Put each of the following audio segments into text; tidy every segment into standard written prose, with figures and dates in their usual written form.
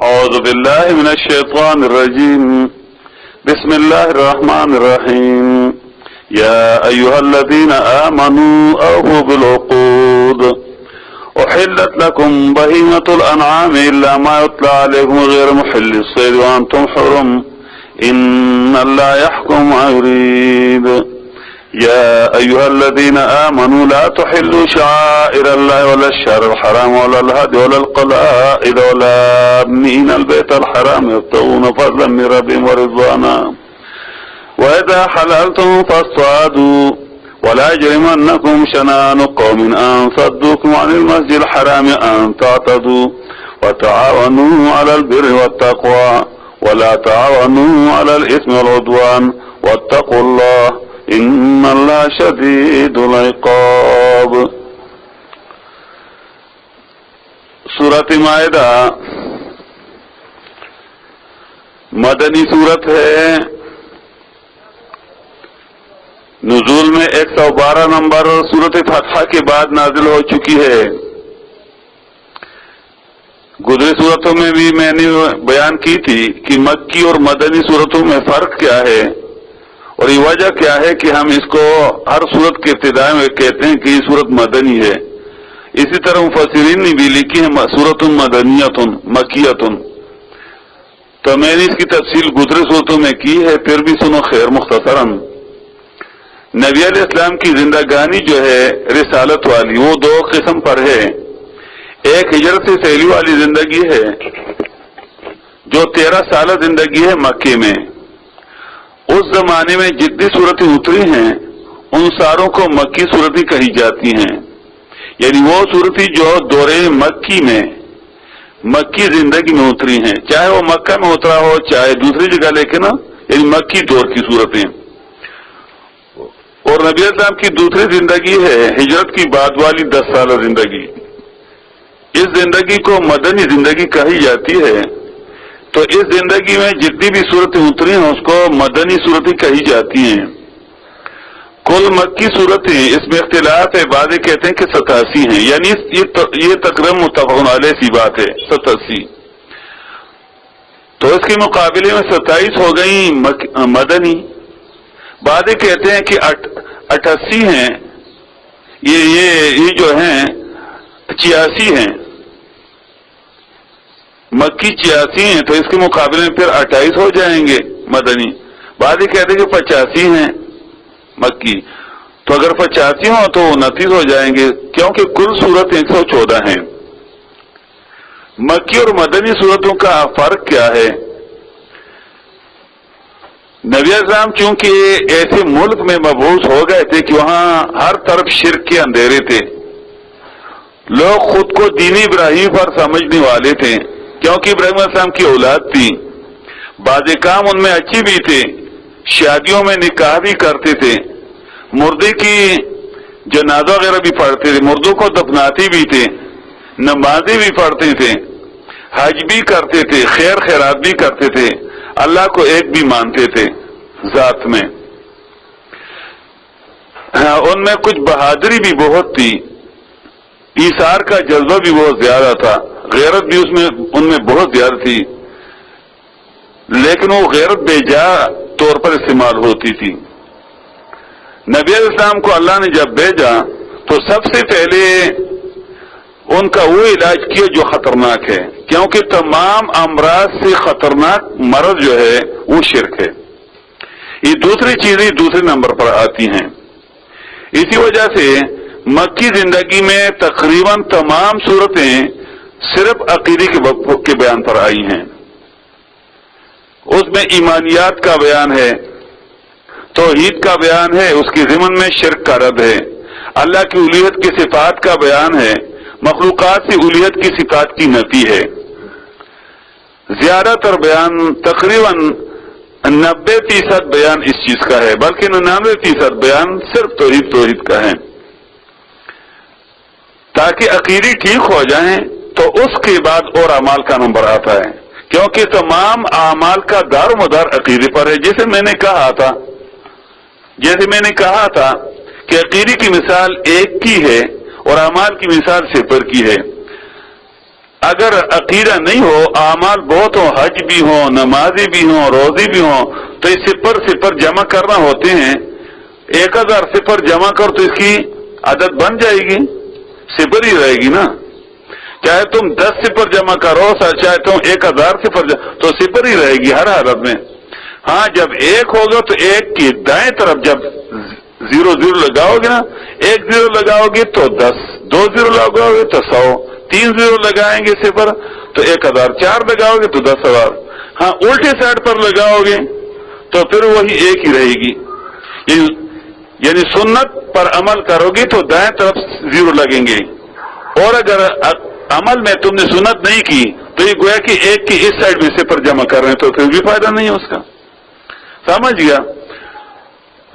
أعوذ بالله من الشيطان الرجيم. بسم الله الرحمن الرحيم. يا أيها الذين آمنوا أوفوا بالعقود أحلت لكم بهيمة الأنعام إلا ما يتلى عليكم غير محل الصيد وأنتم حرم إن الله يحكم ما يريد. يا أيها الذين آمنوا لا تحلوا شعائر الله ولا الشهر الحرام ولا الهدي ولا القلائد ولا آمين البيت الحرام يبتغون فضلا من ربهم ورضوانا وإذا حللتم فاصطادوا ولا يجرمنكم شنآن قوم أن صدوكم عن المسجد الحرام أن تعتدوا وتعاونوا على البر والتقوى ولا تعاونوا على الإثم والعدوان واتقوا الله ان اللہ شدید العقاب. سورۃ مائدہ مدنی سورت ہے. نزول میں 112 نمبر سورۃ فتح کے بعد نازل ہو چکی ہے. گزری صورتوں میں بھی میں نے بیان کی تھی کہ مکی اور مدنی صورتوں میں فرق کیا ہے اور یہ وجہ کیا ہے کہ ہم اس کو ہر صورت کے ابتدا میں کہتے ہیں کہ یہ صورت مدنی ہے. اسی طرح مفسرین نے بھی لکھی ہے سورۃ مدنیۃ مکیۃ. تو میں نے اس کی تفصیل گزرے صورتوں میں کی ہے، پھر بھی سنو خیر مختصراً. نبی علیہ السلام کی زندگانی جو ہے رسالت والی وہ دو قسم پر ہے. ایک ہجرت سے پہلی والی زندگی ہے جو 13 سالہ زندگی ہے مکے میں. اس زمانے میں جتنی صورتیں اتری ہیں ان ساروں کو مکی صورتیں کہی جاتی ہیں. یعنی وہ صورتیں جو دورے مکی میں مکی زندگی میں اتری ہیں، چاہے وہ مکہ میں اترا ہو چاہے دوسری جگہ، لیکن یعنی مکی دور کی صورتیں. اور نبی اسلام کی دوسری زندگی ہے ہجرت کی بعد والی 10 سالہ زندگی. اس زندگی کو مدنی زندگی کہی جاتی ہے. تو اس زندگی میں جتنی بھی صورتیں اتری ہیں اس کو مدنی صورتیں کہی جاتی ہیں. کل مکی صورتیں اس میں اختلاف ہے، بعض کہتے ہیں کہ 87 ہیں، یعنی یہ تقریباً متفق علیہ سی بات ہے 87. تو اس کے مقابلے میں 27 ہو گئی مدنی. بعض کہتے ہیں کہ 88 ہیں، یہ جو ہیں 86 ہیں، مکی 86 ہیں، تو اس کے مقابلے میں پھر 28 ہو جائیں گے مدنی. بعض کہتے ہیں کہ 85 ہیں مکی. تو اگر 85 ہوں تو 29 ہو جائیں گے، کیونکہ کل صورت 114 ہیں. مکی اور مدنی صورتوں کا فرق کیا ہے؟ نبی اعظم چونکہ ایسے ملک میں مبعوث ہو گئے تھے کہ وہاں ہر طرف شرک کے اندھیرے تھے. لوگ خود کو دین ابراہیم پر سمجھنے والے تھے کیونکہ ابراہیم علیہ السلام کی اولاد تھی. بعض کام ان میں اچھی بھی تھے، شادیوں میں نکاح بھی کرتے تھے، مردے کی جنازہ وغیرہ بھی پڑھتے تھے، مردوں کو دفناتے بھی تھے، نمازیں بھی پڑھتے تھے، حج بھی کرتے تھے، خیر خیرات بھی کرتے تھے، اللہ کو ایک بھی مانتے تھے ذات میں. ان میں کچھ بہادری بھی بہت تھی، ایثار کا جذبہ بھی بہت زیادہ تھا، غیرت بھی ان میں بہت زیادہ تھی، لیکن وہ غیرت بے جا طور پر استعمال ہوتی تھی. نبی علیہ السلام کو اللہ نے جب بھیجا تو سب سے پہلے ان کا وہ علاج کیا جو خطرناک ہے، کیونکہ تمام امراض سے خطرناک مرض جو ہے وہ شرک ہے. یہ دوسری چیزیں دوسرے نمبر پر آتی ہیں. اسی وجہ سے مکی زندگی میں تقریباً تمام صورتیں صرف عقیدے کے بیان پر آئی ہیں. اس میں ایمانیات کا بیان ہے، توحید کا بیان ہے، اس کے ضمن میں شرک کا رد ہے، اللہ کی الوہیت کی صفات کا بیان ہے، مخلوقات سے الوہیت کی صفات کی نفی ہے. زیادہ تر بیان تقریباً 90% بیان اس چیز کا ہے، بلکہ 99% بیان صرف توحید کا ہے. تاکہ عقیدے ٹھیک ہو جائیں تو اس کے بعد اور اعمال کا نمبر آتا ہے، کیونکہ تمام اعمال کا دار و مدار عقیدے پر ہے. جیسے میں نے کہا تھا کہ عقیدے کی مثال ایک کی ہے اور اعمال کی مثال 0 کی ہے. اگر عقیدہ نہیں ہو، اعمال بہت ہوں، حج بھی ہوں، نمازی بھی ہوں، روزی بھی ہوں، تو یہ صفر جمع کرنا ہوتے ہیں. 1000 صفر جمع کر تو اس کی عدد بن جائے گی، صفر ہی رہے گی نا. چاہے تم 10 صفر جمع کرو، چاہے تم 1000 صفر تو صفر ہی رہے گی ہر حالت میں. ہاں جب 1 ہوگا تو 1 کی دائیں طرف جب 0 لگاؤ گے نا، 1 0 لگاؤ گے تو 10، 2 0 لگاؤ گے تو 100، 3 0 لگائیں گے صفر تو 1000، 4 لگاؤ گے تو 10,000. ہاں الٹے سائڈ پر لگاؤ گے تو پھر وہی 1 ہی رہے گی. یعنی سنت پر عمل کرو گی تو دائیں طرف 0 لگیں گے، اور اگر عمل میں تم نے سنت نہیں کی تو یہ گویا کہ 1 کی اس سائڈ میں صفر جمع کر رہے ہیں، تو پھر بھی فائدہ نہیں ہے اس کا. سمجھ گیا؟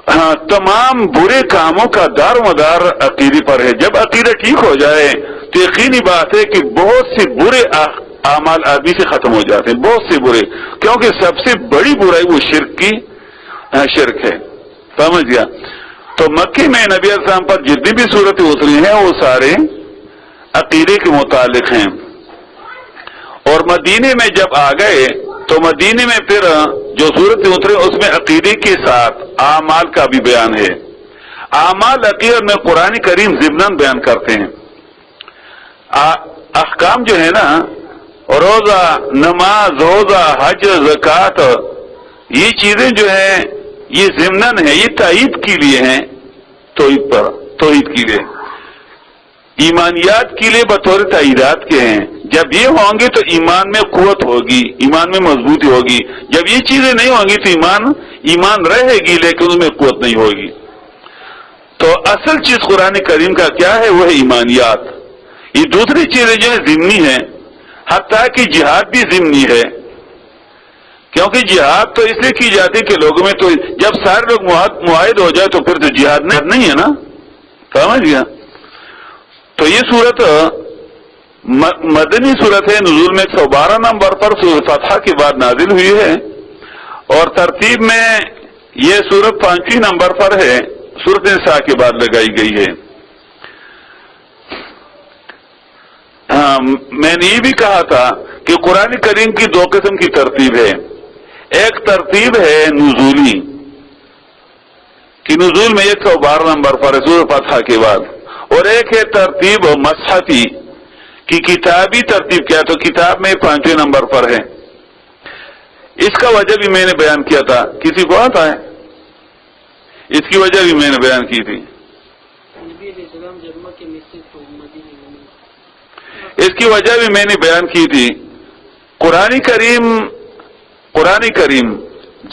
ہاں، تمام برے کاموں کا دار و مدار عقیدے پر ہے. جب عقیدہ ٹھیک ہو جائے تو یقینی بات ہے کہ بہت سے برے اعمال آدمی سے ختم ہو جاتے ہیں، بہت سے برے، کیونکہ سب سے بڑی برائی وہ شرک ہے. سمجھ گیا؟ تو مکے میں نبی علیہ السلام پر جتنی بھی صورتیں اتری ہیں وہ سارے عقیدے کے متعلق ہیں. اور مدینے میں جب آ گئے تو مدینے میں پھر جو صورتیں اترے اس میں عقیدے کے ساتھ اعمال کا بھی بیان ہے. اعمال عقیدت میں قرآن کریم ضمناً بیان کرتے ہیں. احکام جو ہے نا، روزہ، نماز، روزہ، حج، زکوٰۃ، یہ چیزیں جو ہیں یہ ضمناً ہے، یہ تائید کے لیے ہیں، توحید کے لیے، ایمانیات کے لیے بطور تائیدات کے ہیں. جب یہ ہوں گے تو ایمان میں قوت ہوگی، ایمان میں مضبوطی ہوگی. جب یہ چیزیں نہیں ہوں گی تو ایمان رہے گی لیکن اس میں قوت نہیں ہوگی. تو اصل چیز قرآن کریم کا کیا ہے؟ وہ ہے ایمانیات. یہ دوسری چیزیں جو ہے ضمنی ہیں، حتیٰ کہ جہاد بھی ضمنی ہے، کیونکہ جہاد تو اس لیے کی جاتی ہے کہ لوگوں میں تو جب سارے لوگ معاہد ہو جائے تو پھر تو جہاد نہیں ہے نا. سمجھ گیا؟ تو یہ صورت مدنی صورت ہے، نزول میں 112 نمبر پر سورۃ فتح کے بعد نازل ہوئی ہے، اور ترتیب میں یہ صورت 5ویں نمبر پر ہے، سورۃ نساء کے بعد لگائی گئی ہے. ہاں، میں نے یہ بھی کہا تھا کہ قرآن کریم کی 2 قسم کی ترتیب ہے. ایک ترتیب ہے نزولی کہ نزول میں 112 نمبر پر ہے سورۃ فتح کے بعد، اور ایک ہے ترتیب مصحفی کہ کتابی ترتیب کیا، تو کتاب میں 5ویں نمبر پر ہے. اس کا وجہ بھی میں نے بیان کیا تھا، کسی کو آتا ہے؟ اس کی وجہ بھی میں نے بیان کی تھی. اس کی وجہ بھی میں نے بیان کی تھی. قرآن کریم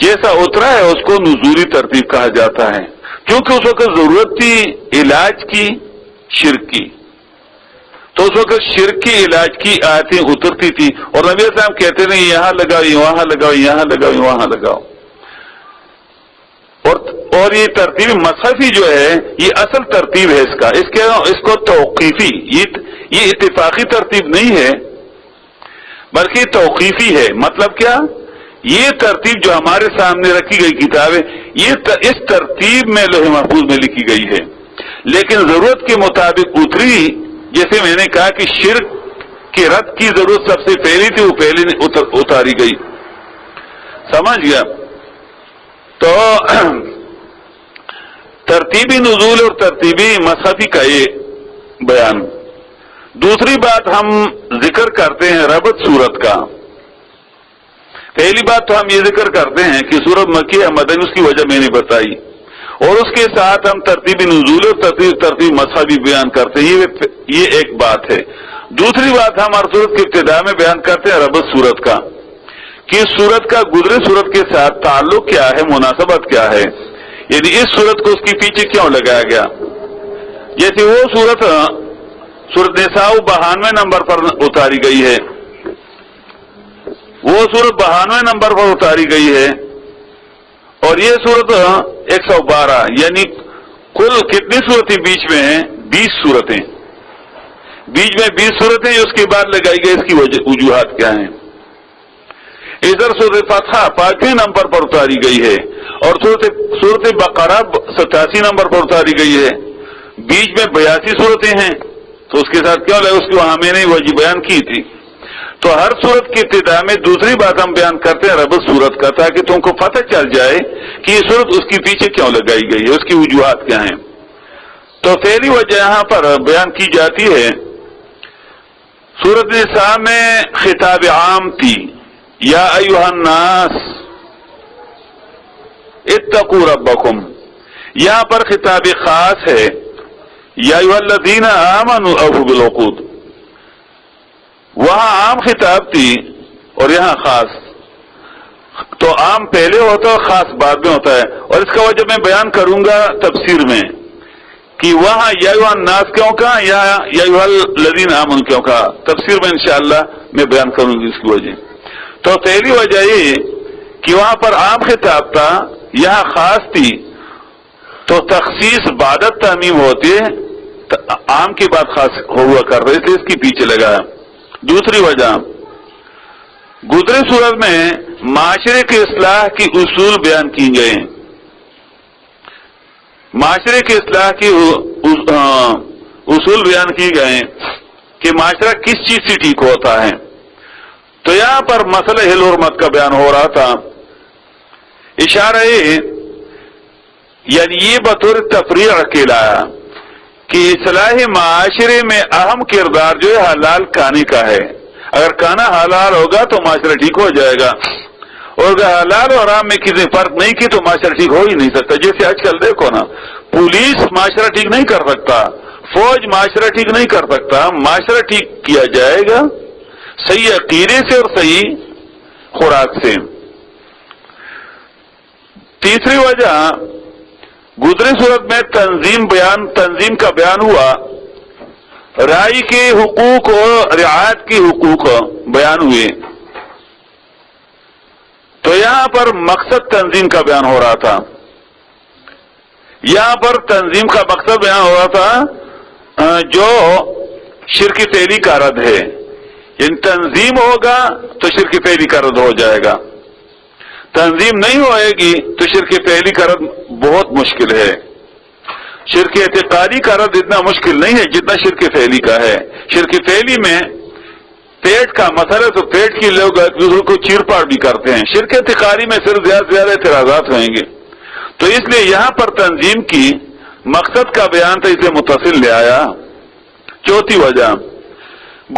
جیسا اترا ہے اس کو نزولی ترتیب کہا جاتا ہے، کیونکہ اس وقت ضرورت تھی علاج کی، شرک کی، تو اس وقت شرک کی علاج کی آیتیں اترتی تھی، اور نبی صاحب کہتے ہیں یہاں لگاؤ، وہاں لگاؤ، یہاں لگاؤ، وہاں لگاؤ. اور یہ ترتیب مصحفی جو ہے یہ اصل ترتیب ہے اس کو توقیفی، یہ اتفاقی ترتیب نہیں ہے بلکہ توقیفی ہے. مطلب کیا؟ یہ ترتیب جو ہمارے سامنے رکھی گئی کتاب ہے یہ اس ترتیب میں لوح محفوظ میں لکھی گئی ہے، لیکن ضرورت کے مطابق اتری. جیسے میں نے کہا کہ شرک کے رد کی ضرورت سب سے پہلی تھی، وہ پہلے اتاری گئی. سمجھ گیا؟ تو ترتیبی نزول اور ترتیبی مصحفی کا یہ بیان. دوسری بات ہم ذکر کرتے ہیں ربط صورت کا. پہلی بات تو ہم یہ ذکر کرتے ہیں کہ سورت مکی ہے مدنی، اس کی وجہ میں نے بتائی، اور اس کے ساتھ ہم ترتیبی نزول اور ترتیب مصحفی بیان کرتے ہیں. یہ ایک بات ہے. دوسری بات ہم ہر صورت کی ابتدا میں بیان کرتے ہیں ربط صورت کا، کہ سورت کا گزرے صورت کے ساتھ تعلق کیا ہے، مناسبت کیا ہے، یعنی اس صورت کو اس کے پیچھے کیوں لگایا گیا. جیسے وہ سورت نساء 92 نمبر پر اتاری گئی ہے، وہ سورت 92 نمبر پر اتاری گئی ہے، اور یہ سورت 112، یعنی کل کتنی صورتیں بیچ میں ہیں؟ 20 صورتیں بیچ میں 20 صورتیں اس کے بعد لگائی گئی. اس کی وجوہات کیا ہیں؟ ادھر سورۃ فتح 5ویں نمبر پر اتاری گئی ہے، اور سورۃ بقرہ 87 نمبر پر اتاری گئی ہے. بیچ میں 82 صورتیں ہیں، تو اس کے ساتھ کیا لگا؟ اس کی وہاں میں نے وجہ بیان کی تھی. تو ہر صورت کی ابتدا میں دوسری بات ہم بیان کرتے ہیں رب صورت کا، تاکہ تم کو پتہ چل جائے کہ یہ صورت اس کے پیچھے کیوں لگائی گئی ہے، اس کی وجوہات کیا ہیں۔ تو پہلی وجہ یہاں پر بیان کی جاتی ہے، سورۃ نساء میں خطاب عام تھی، یا ایھا الناس اتقوا ربکم، یہاں پر خطاب خاص ہے، یا ایھا الذین آمنوا اوفوا بالعقود، وہاں عام خطاب تھی اور یہاں خاص۔ تو عام پہلے ہوتا ہے، خاص بعد میں ہوتا ہے، اور اس کا وجہ میں بیان کروں گا تفسیر میں کہ وہاں یا ایھا الناس کیوں کہا، یا ایھا الذین آمنوا کیوں کہا، تفسیر میں انشاءاللہ میں بیان کروں گی اس کی وجہ۔ تو پہلی وجہ یہ کہ وہاں پر عام خطاب تھا، یہاں خاص تھی، تو تخصیص بعد تعمیم ہوتی ہے، عام کی بات خاص ہوا کر رہے تھے، اس کے پیچھے لگا۔ دوسری وجہ، گزرے صورت میں معاشرے کی اصلاح کی اصول بیان کی گئے، معاشرے کی اصلاح کی اصول بیان کی گئے کہ معاشرہ کس چیز سے ٹھیک ہوتا ہے۔ تو یہاں پر مسئلہ حل حرمت کا بیان ہو رہا تھا، اشارہ یعنی یہ بطور تفریع کے لایا کہ اصلاح معاشرے میں اہم کردار جو ہے حلال کھانے کا ہے۔ اگر کھانا حلال ہوگا تو معاشرہ ٹھیک ہو جائے گا، اور اگر حلال اور حرام میں کسی فرق نہیں کی تو معاشرہ ٹھیک ہو ہی نہیں سکتا۔ جیسے آج کل دیکھو نا، پولیس معاشرہ ٹھیک نہیں کر سکتا، فوج معاشرہ ٹھیک نہیں کر سکتا، معاشرہ ٹھیک کیا جائے گا صحیح عقیدے سے اور صحیح خوراک سے۔ تیسری وجہ، گزرے صورت میں تنظیم کا بیان ہوا، رائی کے حقوق اور رعایت کے حقوق بیان ہوئے، تو یہاں پر مقصد تنظیم کا بیان ہو رہا تھا، یہاں پر تنظیم کا مقصد بیان ہو رہا تھا جو شرک فعلی کا رد ہے، یعنی تنظیم ہوگا تو شرک فعلی کا رد ہو جائے گا، تنظیم نہیں ہوئے گی تو شرک فعلی کا رد بہت مشکل ہے۔ شرک اعتقادی کا رد اتنا مشکل نہیں ہے جتنا شرک فعلی کا ہے۔ شرک فعلی میں پیٹ کا مسئلہ تو پیٹ کی لوگ ایک دوسرے کو چیر پاڑ بھی کرتے ہیں، شرک اعتقادی میں صرف زیادہ سے زیادہ اعتراضات ہوئیں گے۔ تو اس لیے یہاں پر تنظیم کی مقصد کا بیان تھا، اسے متصل لے آیا۔ چوتھی وجہ،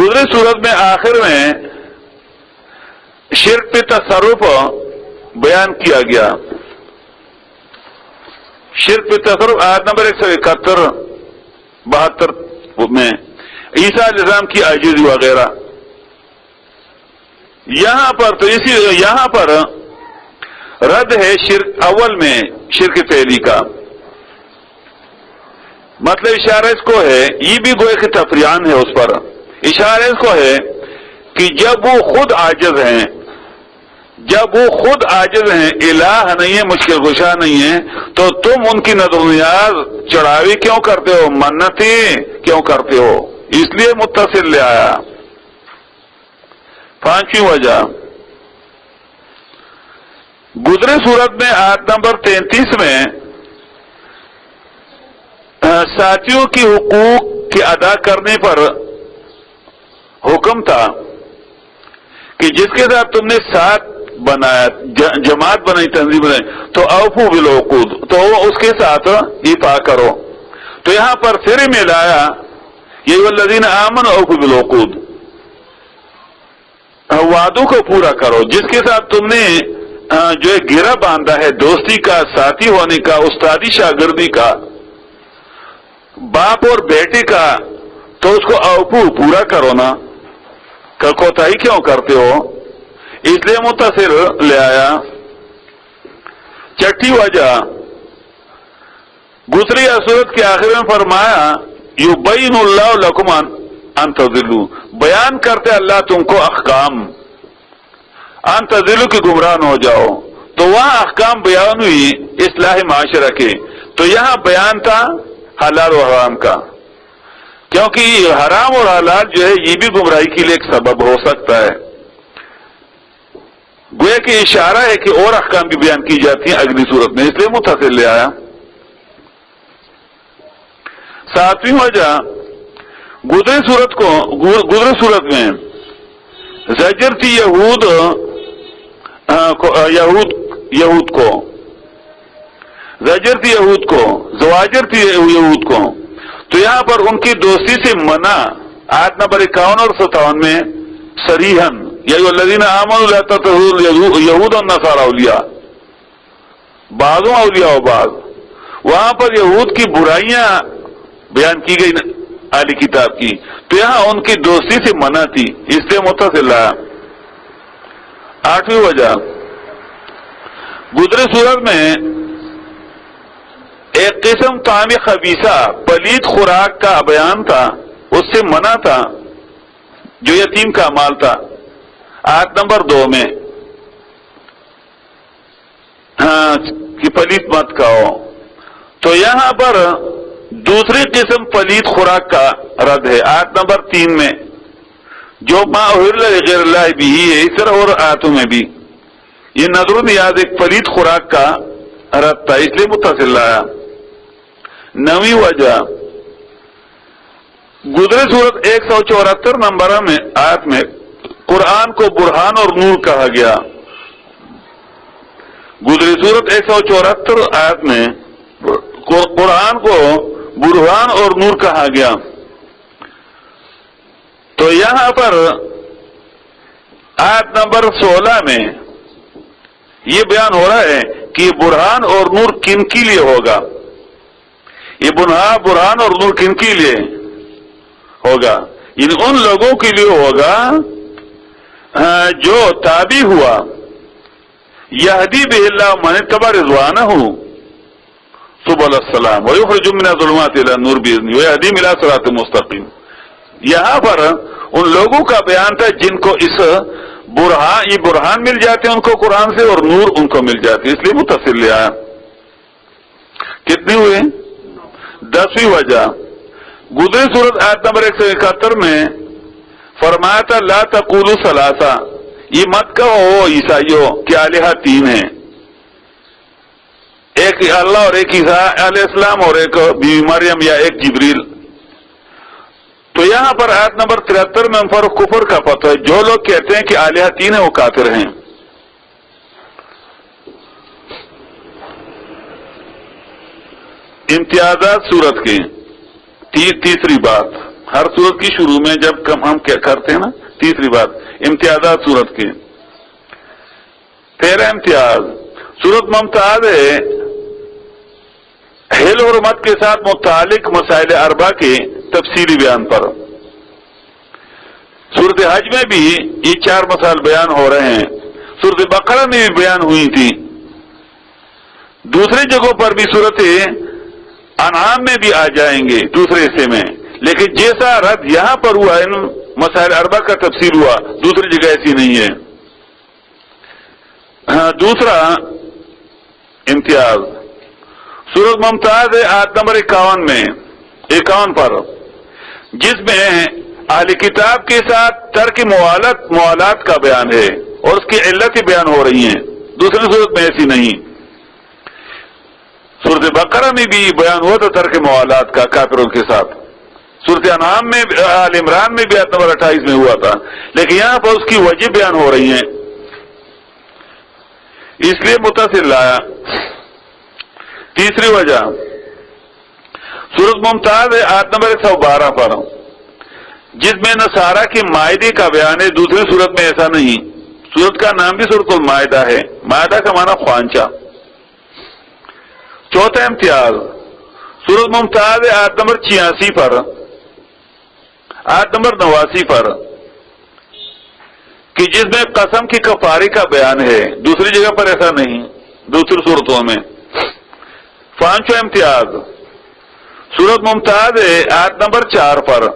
گزرے صورت میں آخر میں شرک پہ تصرف بیان کیا گیا، شرک پہ تصرف آیت نمبر 171 72 میں عیسیٰ علیہ السلام کی عاجزی وغیرہ۔ یہاں پر تو یہاں پر رد ہے شرک اول میں شرک فعلی کا، مطلب اشارہ اس کو ہے، یہ بھی گوئے کہ تفریعان ہے اس پر، اشارہ اس کو ہے کہ جب وہ خود عاجز ہیں، جب وہ خود عاجز ہیں، الہ نہیں ہے، مشکل کشا نہیں ہے، تو تم ان کی نظر و نیاز چڑھاوی کیوں کرتے ہو، منتیں کیوں کرتے ہو، اس لیے متصل لے آیا۔ پانچویں وجہ، گزرے صورت میں آیت نمبر 33 میں ساتھیوں کی حقوق کے ادا کرنے پر حکم تھا کہ جس کے ساتھ تم نے ساتھ بنایا، جماعت بنائی، تنظیم بنائی، تو اوفو بالعقود، تو اس کے ساتھ ایفا کرو۔ تو یہاں پر پھر ملایا یہ والذین آمنوا اوفو بالعقود، وعدوں کو پورا کرو، جس کے ساتھ تم نے جو گرہ باندھا ہے دوستی کا، ساتھی ہونے کا، استادی شاگردی کا، باپ اور بیٹے کا، تو اس کو اوفو پورا کرو نا، کوتاہی کیوں کرتے ہو، اس لیے متصل لے آیا۔ چھٹی وجہ، گزری صورت کے آخر میں فرمایا یبین اللہ لکم ان تضلوا، بیان کرتے اللہ تم کو احکام، ان تضلوا کہ گمراہ ہو جاؤ، تو وہاں احکام بیان ہوئی اصلاح معاشرہ کے، تو یہاں بیان تھا حلال و حرام کا، کیونکہ حرام اور حلال جو ہے یہ بھی گمراہی کے لیے ایک سبب ہو سکتا ہے، گویا کہ اشارہ ہے کہ اور احکام بھی بیان کی جاتی ہیں اگلی صورت میں، اس لیے متصل لے آیا۔ ساتویں وجہ، گزرے صورت میں زجر تھی یہود کو، زجر تھی یہود کو، زواجر تھی یہود کو. تو یہاں پر ان کی دوستی سے منع آیت نمبر 51 اور 57 میں صریحاً یا ایھا الذین آمنوا لا تتخذوا یہود والنصارى اولیاء، بعضوں اولیاء و بعض. وہاں پر یہود کی برائیاں بیان کی گئی اہل کتاب کی، تو یہاں ان کی دوستی سے منع تھی، اس لیے متصل ہے. 8ویں وجہ، گزرے سورت میں ایک قسم طعام خبیثہ پلید خوراک کا بیان تھا، اس سے منع تھا جو یتیم کا مال تھا آیت نمبر 2 میں، کہ پلید مت کھاؤ. تو یہاں پر دوسری قسم پلید خوراک کا رد ہے آیت نمبر 3 میں، جو ما اہل لغیر اللہ بھی ہے. اس طرح اور آیتوں میں بھی یہ نظر و نیاز ایک پلید خوراک کا رد تھا، اس لیے متصل آیا. 9ویں وجہ، گزرے سورت 174 نمبر میں آیت میں قرآن کو برہان اور نور کہا گیا. گزرے سورت 174 آیت میں قرآن کو برہان اور نور کہا گیا. تو یہاں پر آیت نمبر 16 میں یہ بیان ہو رہا ہے کہ برہان اور نور کن کے لیے ہوگا. یہ برہان اور نور کن کے لیے ہوگا؟ ان لوگوں کے لیے ہوگا جو تابع ہوا. یہدی بہ اللہ من اتبع رضوانہ سبل السلام ویخرج من الظلمات الی النور باذنہ ویہدی الی صراط مستقیم. یہاں پر ان لوگوں کا بیان تھا جن کو اس یہ برہان مل جاتے ہیں ان کو قرآن سے، اور نور ان کو مل جاتی ہے، اس لیے متصل لے آیا. کتنے ہوئے؟ 10ویں وجہ، گزرے سورت آیت نمبر 171 میں فرمایا تھا لا تقولوا ثلاثہ، یہ مت کہو عیسائیوں کہ الہ 3 ہیں، ایک اللہ اور ایک عیسیٰ علیہ السلام اور ایک بیوی مریم یا ایک جبریل. تو یہاں پر آیت نمبر 73 میں ان پر کفر کا پتہ ہے. جو لوگ کہتے ہیں کہ الہ 3 ہیں وہ کافر ہیں. امتیازات صورت کی تیسری بات، ہر صورت کی شروع میں جب ہم کیا کرتے ہیں نا، تیسری بات امتیازات صورت کی. 13 امتیاز، صورت ممتاز ہے حل اور مت کے ساتھ متعلق مسائل 4 کے تفصیلی بیان پر. سورت حج میں بھی یہ 4 مسائل بیان ہو رہے ہیں، سورت بقرہ میں بھی بیان ہوئی تھی، دوسری جگہوں پر بھی سورت انعام میں بھی آ جائیں گے دوسرے حصے میں. لیکن جیسا رد یہاں پر ہوا ان مسائل 4 کا تفصیل ہوا، دوسری جگہ ایسی نہیں ہے. دوسرا امتیاز، سورت ممتاز ہے آیت نمبر 51 پر، جس میں اہل کتاب کے ساتھ ترک موالات کا بیان ہے اور اس کی علتیں بیان ہو رہی ہیں. دوسری صورت میں ایسی نہیں. سورت بقرہ میں بھی بیان ہوا تھا ترک موالات کا کافروں کے ساتھ، سورت انعام میں آل عمران میں بھی آیت نمبر 28 میں ہوا تھا، لیکن یہاں پر اس کی وجہ بیان ہو رہی ہیں، اس لیے متصل لایا. تیسری وجہ، سورت ممتاز ہے آیت نمبر 112 پر، جس میں نصارہ کی مائدے کا بیان ہے. دوسری صورت میں ایسا نہیں. سورت کا نام بھی سورت المائدہ ہے، مائدہ کا معنی خوانچہ. چوتھا امتیاز، سورت ممتاز ہے آیت نمبر 86 پر، آیت نمبر 89 پر، کہ جس میں قسم کی کفارے کا بیان ہے. دوسری جگہ پر ایسا نہیں دوسری صورتوں میں. پانچواں امتیاز، سورت ممتاز ہے آیت نمبر 4 پر،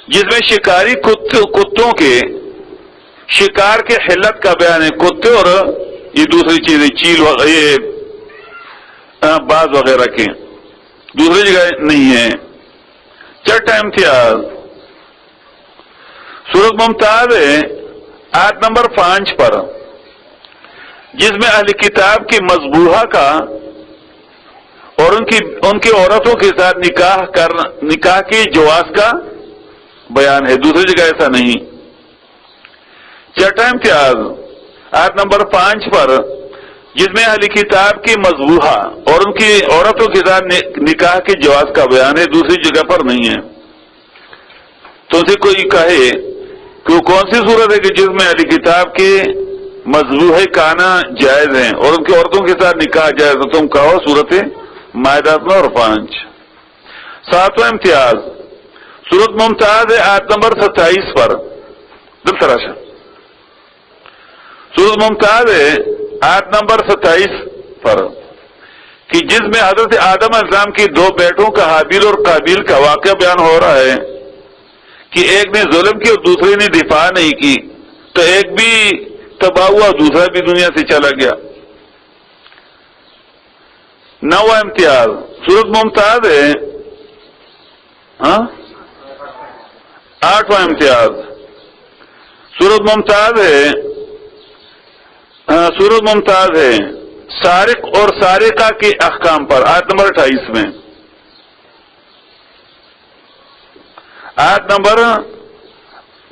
جس میں شکاری کتوں کے شکار کے حلت کا بیان ہے. کتے اور یہ دوسری چیزیں چیل یہ باز وغیرہ کی، دوسری جگہ نہیں ہے. چھٹا امتیاز، سورت ممتاز ہے آیت نمبر 5 پر، جس میں اہل کتاب کی مذبوحہ کا اور ان کی عورتوں کے ساتھ نکاح کی جواز کا بیان ہے. دوسری جگہ ایسا نہیں. چھٹا امتیاز آیت نمبر 5 پر، جس میں اہل کتاب کی مذبوحہ اور ان کی عورتوں کے ساتھ نکاح کے جواز کا بیان ہے، دوسری جگہ پر نہیں ہے۔ تو ان سے کوئی کہے کہ وہ کون سی صورت ہے کہ جس میں اہل کتاب کے مذبوح کانا جائز ہیں اور ان کی عورتوں کے ساتھ نکاح جائز ہے؟ تم کہو صورت مائدہ اور 5۔ ساتواں امتیاز صورت ممتاز ہے آیت نمبر 27 پر، دل تراشا، صورت ممتاز ہے آیت نمبر 27 پر کہ جس میں حضرت آدم علیہ السلام کی 2 بیٹوں کا حابیل اور قابیل کا واقعہ بیان ہو رہا ہے کہ ایک نے ظلم کی اور دوسرے نے دفاع نہیں کی، تو ایک بھی تباہ ہوا، دوسرا بھی دنیا سے چلا گیا۔ 9واں امتیاز صورت ممتاز ہے 8واں امتیاز صورت ممتاز ہے سارق اور سارقہ کے احکام پر، آیت نمبر 28 میں، آیت نمبر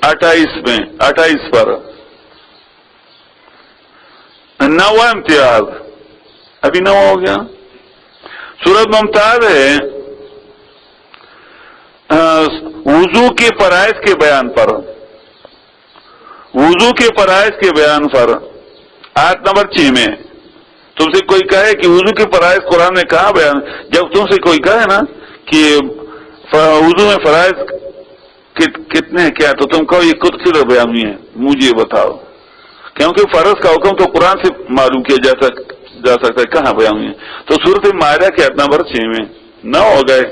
28 پر۔ 9واں امتیاز ابھی 9 ہو گیا، صورت ممتاز ہے وضو کے فرائض کے بیان پر، وضو کے فرائض کے بیان پر، آیت نمبر 6 میں۔ تم سے کوئی کہے کہ وضو کے فرائض قرآن نے کہاں بیان، جب تم سے کوئی کہے نا کہ وضو میں فرائض کتنے ہیں کیا، تو تم کہو یہ کچھ کدھر بیان ہوئی ہیں، مجھے بتاؤ، کیونکہ فرض کا حکم تو قرآن سے معلوم کیا جا سکتا ہے، کہاں بیان ہوئی ہے؟ تو سورۃ مائدہ کے آیت نمبر 6 میں 9 ہو گئے۔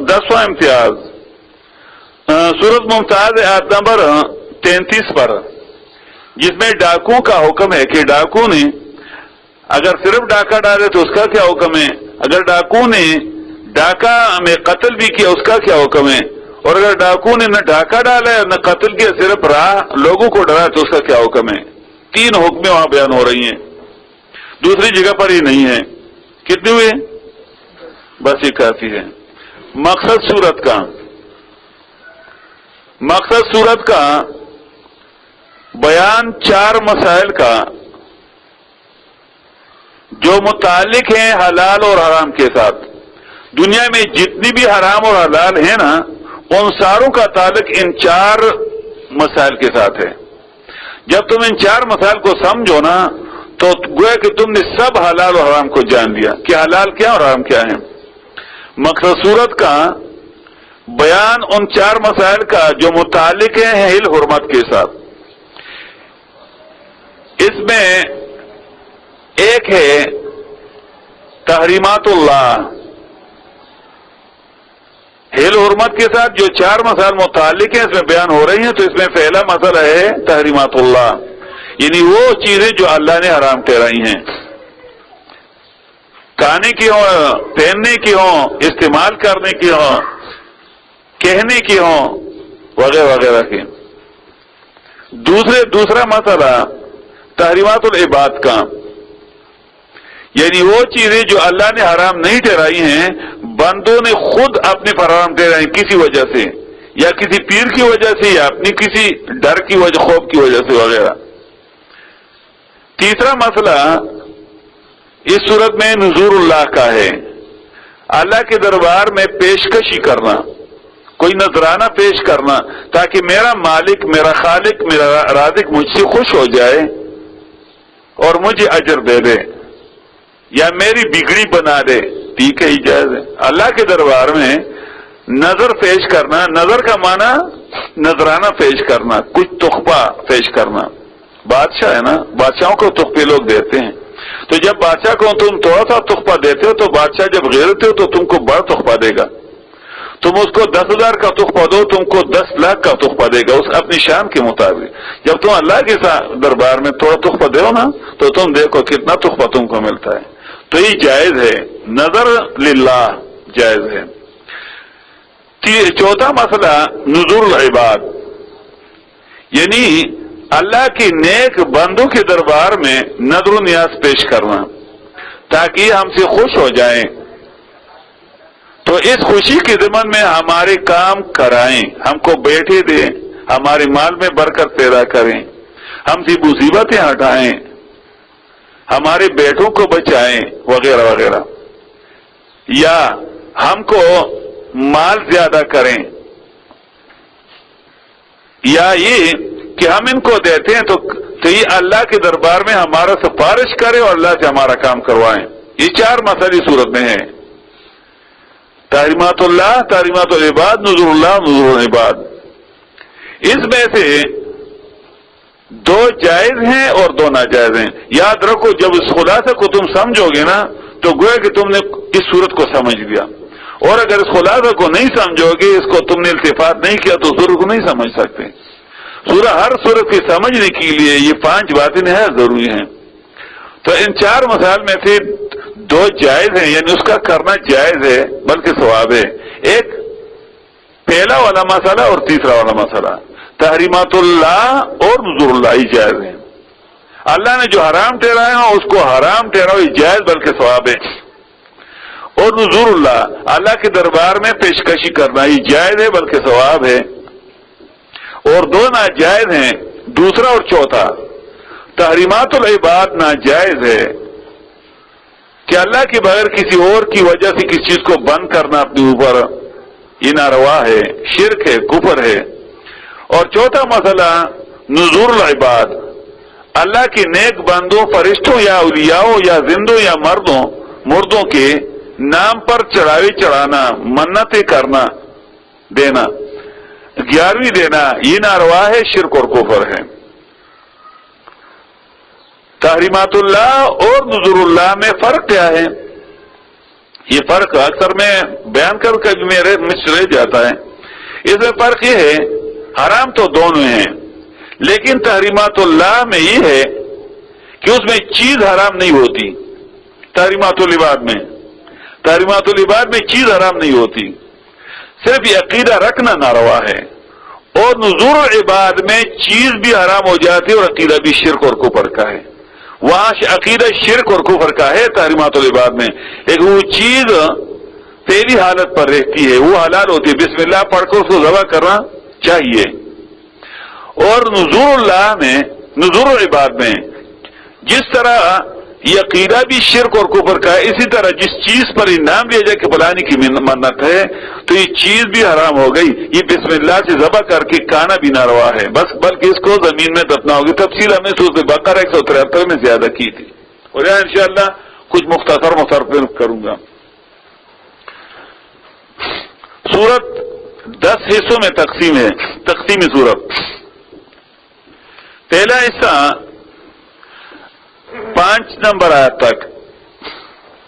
10واں امتیاز سورت ممتاز ہے آیت نمبر 33 پر، جس میں ڈاکو کا حکم ہے کہ ڈاکو نے اگر صرف ڈاکہ ڈالے تو اس کا کیا حکم ہے، اگر ڈاکو نے ڈاکہ میں قتل بھی کیا اس کا کیا حکم ہے، اور اگر ڈاکو نے نہ ڈاکہ ڈالا ہے نہ قتل کیا، صرف لوگوں کو ڈرا تو اس کا کیا حکم ہے۔ 3 حکمیں وہاں بیان ہو رہی ہیں، دوسری جگہ پر یہ نہیں ہے۔ کتنے ہوئے؟ بس یہ کافی ہے۔ مقصد صورت کا بیان 4 مسائل کا جو متعلق ہیں حلال اور حرام کے ساتھ۔ دنیا میں جتنی بھی حرام اور حلال ہیں نا، ان ساروں کا تعلق ان 4 مسائل کے ساتھ ہے۔ جب تم ان 4 مسائل کو سمجھو نا تو گویا کہ تم نے سب حلال اور حرام کو جان لیا کہ حلال کیا اور حرام کیا ہے۔ مقصد صورت کا بیان ان 4 مسائل کا جو متعلق ہیں حل حرمت کے ساتھ۔ اس میں ایک ہے تحریمات اللہ، حل حرمت کے ساتھ جو 4 مسائل متعلق ہیں اس میں بیان ہو رہی ہیں، تو اس میں پہلا مسئلہ ہے تحریمات اللہ، یعنی وہ چیزیں جو اللہ نے حرام ٹھہرائی ہیں، کھانے کی ہوں، پہننے کی ہوں، استعمال کرنے کی ہوں، کہنے کی ہوں، وغیرہ وغیرہ کی۔ دوسرا مسئلہ تحریمات العباد کا، یعنی وہ چیزیں جو اللہ نے حرام نہیں ٹھہرائی ہیں، بندوں نے خود اپنے پر حرام ٹھہرائی کسی وجہ سے، یا کسی پیر کی وجہ سے، یا اپنی کسی ڈر کی وجہ، خوف کی وجہ سے وغیرہ۔ تیسرا مسئلہ اس صورت میں نذور اللہ کا ہے، اللہ کے دربار میں پیشکشی کرنا، کوئی نذرانہ پیش کرنا، تاکہ میرا مالک، میرا خالق، میرا رازق مجھ سے خوش ہو جائے اور مجھے اجر دے دے یا میری بگڑی بنا دے، ٹھیک ہے، ہی جائز ہے۔ اللہ کے دربار میں نظر پیش کرنا، نظر کا معنی نذرانہ پیش کرنا، کچھ تحفہ پیش کرنا۔ بادشاہ ہے نا، بادشاہوں کو تحفے لوگ دیتے ہیں، تو جب بادشاہ کو تم تھوڑا سا تحفہ دیتے ہو تو بادشاہ جب غیرت ہو تو تم کو بڑا تحفہ دے گا۔ تم اس کو 10,000 کا تحفہ دو، تم کو 10 لاکھ کا تحفہ دے گا، اس اپنی شان کے مطابق۔ جب تم اللہ کے دربار میں تھوڑا تحفہ دو نا تو تم دیکھو کتنا تحفہ تم کو ملتا ہے۔ تو یہ جائز ہے، نظر للہ جائز ہے۔ چوتھا مسئلہ نذور العباد، یعنی اللہ کی نیک بندوں کے دربار میں نذر و نیاز پیش کرنا تاکہ ہم سے خوش ہو جائیں، تو اس خوشی کے ضمن میں ہمارے کام کرائیں، ہم کو بیٹے دیں، ہمارے مال میں برکت پیدا کریں، ہم سے مصیبتیں ہٹائیں، ہمارے بیٹوں کو بچائیں وغیرہ وغیرہ، یا ہم کو مال زیادہ کریں، یا یہ کہ ہم ان کو دیتے ہیں تو یہ اللہ کے دربار میں ہمارا سفارش کرے اور اللہ سے ہمارا کام کروائیں۔ یہ 4 مسئلے صورت میں ہیں، تحریمات اللہ، تحریمات العباد، نذور اللہ، نذور العباد۔ اس میں سے 2 جائز ہیں اور 2 ناجائز ہیں۔ یاد رکھو جب اس خلاصے کو تم سمجھو گے نا تو گویا کہ تم نے اس صورت کو سمجھ لیا، اور اگر اس خلاصے کو نہیں سمجھو گے، اس کو تم نے التفات نہیں کیا تو صورت کو نہیں سمجھ سکتے۔ ہر صورت کی سمجھنے کے لیے یہ 5 باتیں نہایت ضروری ہیں۔ تو ان 4 مسائل میں سے 2 جائز ہیں، یعنی اس کا کرنا جائز ہے بلکہ ثواب ہے۔ ایک پہلا والا مسئلہ اور تیسرا والا مسئلہ، تحریمات اللہ اور نذور اللہ ہی جائز ہیں۔ اللہ نے جو حرام ٹھہرایا ہے اس کو حرام ٹھہراؤ یہ جائز بلکہ ثواب ہے، اور نذور اللہ اللہ کے دربار میں پیشکشی کرنا یہ جائز ہے بلکہ ثواب ہے۔ اور 2 ناجائز ہیں، دوسرا اور چوتھا۔ تحریمات العباد ناجائز ہے کہ اللہ کے بغیر کسی اور کی وجہ سے کسی چیز کو بند کرنا اپنے اوپر، یہ ناروا ہے، شرک ہے، کفر ہے۔ اور چوتھا مسئلہ نذور العباد، اللہ کے نیک بندوں، فرشتوں یا اولیاء یا زندوں یا مردوں کے نام پر چڑھاوے چڑھانا، منتیں کرنا، دینا، 11ویں دینا، یہ ناروا ہے، شرک اور کفر ہے۔ تحریمات اللہ اور نذور اللہ میں فرق کیا ہے؟ یہ فرق اکثر میں بیان کر کے میرے مجھ رہ جاتا ہے۔ اس میں فرق یہ ہے، حرام تو دونوں ہیں، لیکن تحریمات اللہ میں یہ ہے کہ اس میں چیز حرام نہیں ہوتی۔ تحریمات العباد میں چیز حرام نہیں ہوتی، صرف یہ عقیدہ رکھنا ناروا ہے۔ اور نذور العباد میں چیز بھی حرام ہو جاتی ہے اور عقیدہ بھی شرک اور کفر کا ہے۔ وہاں عقیدہ شرک اور کفر کا ہے تحریمات العباد میں، لیکن وہ چیز پہلی حالت پر رہتی ہے، وہ حلال ہوتی ہے، بسم اللہ پڑھ کر اس کو ذبح کرنا چاہیے۔ اور نذور العباد میں جس طرح یہ عقیدہ بھی شرک اور کفر کا ہے، اسی طرح جس چیز پر انعام دیا جائے کہ فلانی کی منت ہے تو یہ چیز بھی حرام ہو گئی، یہ بسم اللہ سے ذبح کر کے کھانا بھی ناروا ہے، بلکہ اس کو زمین میں دفنا ہوگی۔ تفصیل ہم نے سورۃ بقرہ 173 میں زیادہ کی تھی، اور یہاں انشاءاللہ کچھ مختصر کروں گا۔ سورت 10 حصوں میں تقسیم سورت۔ پہلا حصہ 5 نمبر آیت تک،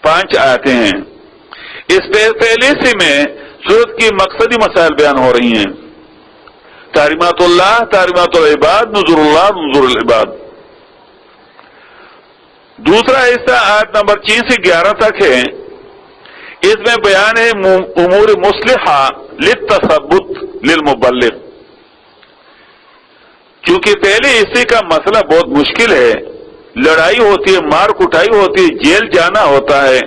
5 آیتیں ہیں۔ اس پہلے سے میں سورت کی مقصدی مسائل بیان ہو رہی ہیں، تحریمات اللہ، تحریمات العباد، نذور اللہ، نذور العباد۔ دوسرا حصہ آیت نمبر 3 سے 11 تک ہے، اس میں بیان ہے امور مصلحہ للتثبت للمبلغ۔ چونکہ پہلے حصے کا مسئلہ بہت مشکل ہے، لڑائی ہوتی ہے، مار کٹائی ہوتی ہے، جیل جانا ہوتا ہے،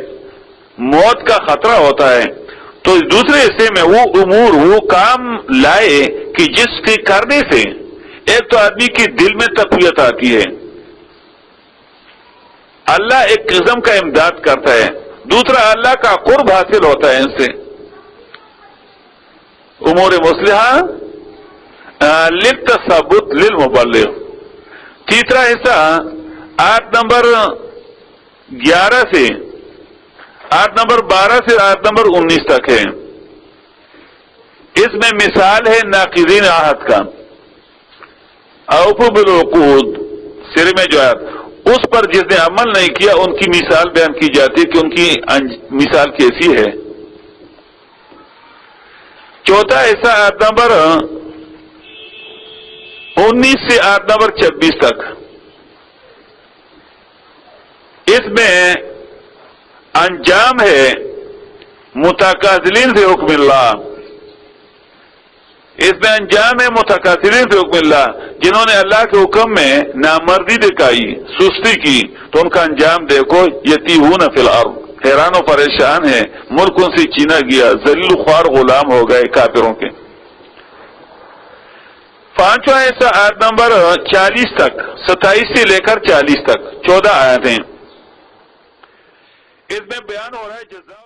موت کا خطرہ ہوتا ہے، تو اس دوسرے حصے میں وہ امور، وہ کام لائے کہ جس کے کرنے سے ایک تو آدمی کی دل میں تقویت آتی ہے، اللہ ایک قسم کا امداد کرتا ہے، دوسرا اللہ کا قرب حاصل ہوتا ہے ان سے۔ امور مصلحہ للتثبت للمبلغ۔ تیسرا حصہ آیت نمبر 12 سے آیت نمبر 19 تک ہے، اس میں مثال ہے ناقضین عہد کا، اوفوا بالعقود، سر میں جو آیت اس پر جس نے عمل نہیں کیا ان کی مثال بیان کی جاتی ہے کہ ان کی مثال کیسی ہے۔ چوتھا حصہ آیت نمبر 19 سے آیت نمبر 26 تک، اس میں انجام ہے متکاسلین سے حکم اللہ، اس میں انجام ہے متکاسلین سے حکم اللہ، جنہوں نے اللہ کے حکم میں نامردی دکھائی، سستی کی، تو ان کا انجام دیکھو، یتیہون فی الارض، حیران و پریشان ہے، ملک ان سے چھینا گیا، ذلیل خوار غلام ہو گئے کافروں کے۔ پانچواں حصہ آیت نمبر 40 تک، 27 سے لے کر 40 تک 14 آیتیں، اس میں بیان ہو رہا ہے جزا